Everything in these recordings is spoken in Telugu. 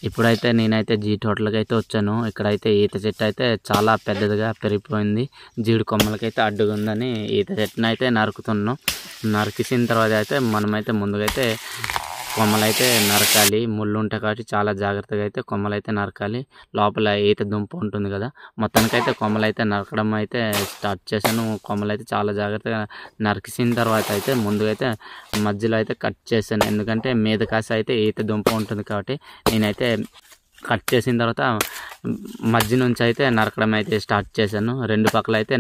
ఇప్పుడైతే నేనైతే జీడి తోటలోకి అయితే వచ్చాను. ఇక్కడైతే ఈత చెట్టు అయితే చాలా పెద్దదిగా పెరిగిపోయింది. జీడి కొమ్మలకైతే అడ్డుగా ఉందని ఈత చెట్టుని అయితే నరుకుతున్నాం. నరికేసిన తర్వాత అయితే మనమైతే ముందుగా అయితే కొమ్మలైతే నరకాలి. ముళ్ళు ఉంటాయి కాబట్టి చాలా జాగ్రత్తగా అయితే కొమ్మలైతే నరకాలి. లోపల ఈత దుంప ఉంటుంది కదా, మొత్తానికైతే కొమ్మలైతే నరకడం అయితే స్టార్ట్ చేశాను. కొమ్మలైతే చాలా జాగ్రత్తగా నరికేసిన తర్వాత అయితే ముందుగా అయితే మధ్యలో అయితే కట్ చేశాను. ఎందుకంటే మీద కాసి అయితే ఈత దుంప ఉంటుంది కాబట్టి నేనైతే కట్ చేసిన తర్వాత మధ్య నుంచి అయితే నరకడం అయితే స్టార్ట్ చేశాను. రెండు పక్కల అయితే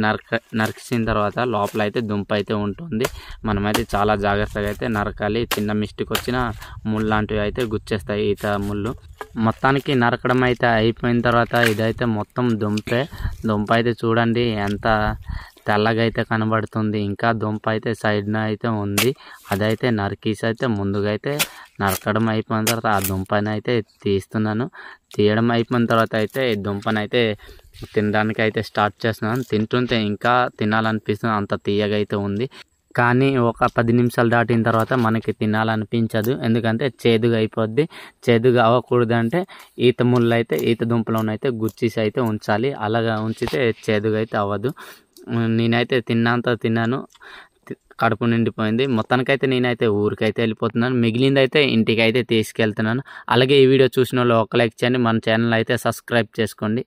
నరికేసిన తర్వాత లోపల అయితే దుంప అయితే ఉంటుంది. మనమైతే చాలా జాగ్రత్తగా అయితే నరకాలి. చిన్న మిస్టేక్ వచ్చినా ముళ్ళు లాంటివి అయితే గుచ్చేస్తాయి, ఈత ముళ్ళు. మొత్తానికి నరకడం అయితే అయిపోయిన తర్వాత ఇదైతే మొత్తం దుంప అయితే చూడండి ఎంత తెల్లగా అయితే కనబడుతుంది. ఇంకా దుంప అయితే సైడ్న అయితే ఉంది. అదైతే నరికేసి అయితే ముందుగా అయితే నరకడం అయిపోయిన తర్వాత ఆ దుంపని అయితే తీస్తున్నాను. తీయడం అయిపోయిన తర్వాత అయితే ఈ దుంపని అయితే తినడానికి అయితే స్టార్ట్ చేస్తున్నాను. తింటుంటే ఇంకా తినాలనిపిస్తుంది, అంత తీయగా అయితే ఉంది. కానీ ఒక 10 నిమిషాలు దాటిన తర్వాత మనకి తినాలనిపించదు, ఎందుకంటే చేదుగా అయిపోద్ది. చేదుగా అవ్వకూడదంటే ఈత ముళ్ళు అయితే ఈత దుంపలోనైతే గుచ్చేసి అయితే ఉంచాలి. అలాగా ఉంచితే చేదుగా అయితే అవ్వదు. నేనైతే తిన్నంత తిన్నాను, కడుపు నిండిపోయింది. మొత్తానికైతే నేనైతే ఊరికైతే వెళ్ళిపోతున్నాను. మిగిలిందైతే ఇంటికి అయితే తీసుకెళ్తున్నాను. అలాగే ఈ వీడియో చూసిన వాళ్ళు ఒక లైక్ చేయండి, మన ఛానల్ అయితే సబ్స్క్రైబ్ చేసుకోండి.